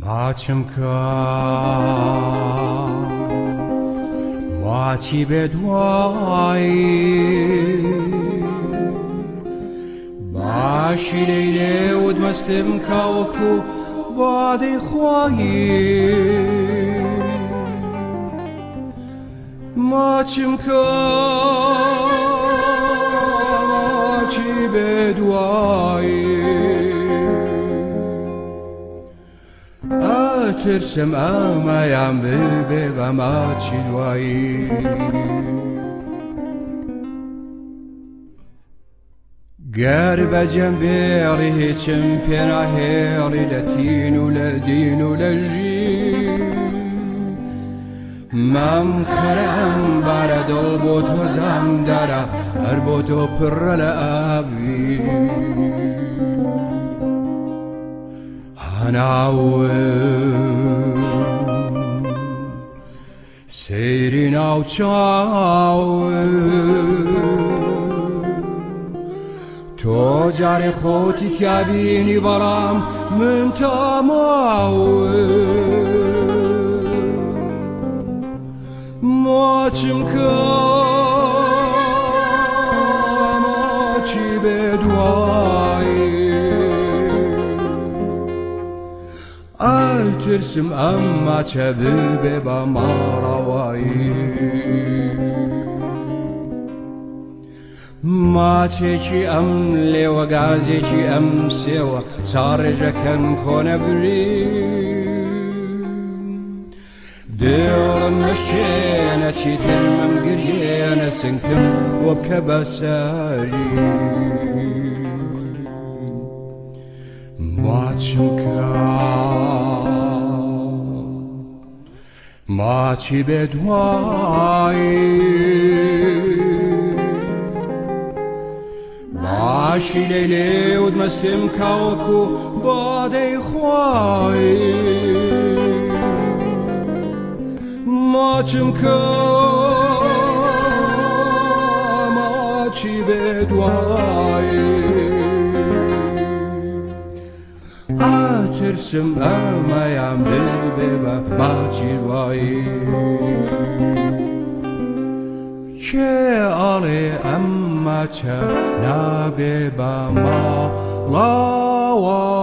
ماچم کن ماچی بدوایی باشی لیلی و دمستم کاوکو بادی خواهی ماچم کن ماچی بدوایی ترسم امایم به و ما چی دوایی گر بجم بیاری هیچم پینا هیری لتین و لدین و لجی مم خرم بردل بوتو زمدارا هر بوتو پر لعوی سیری ناو چاو تو جاری خودی که بینی برام من تماو ماچم کن ماچی بدوایی ترسم اما چه به با ما روایی ما چی ام لیو گازی چی ام سیو سار جکن کنه بری دل مشینه چی ترمم گریه سنگتم و بکبساری ماچم کن ماچی بدوایی باشی لیلی و دمستم کاوکو بادی خواهی ماچم کن ماچی بدوایی ترسم امایم به و ماچی دوایی که آلی اما چه نبه با ما لاوایی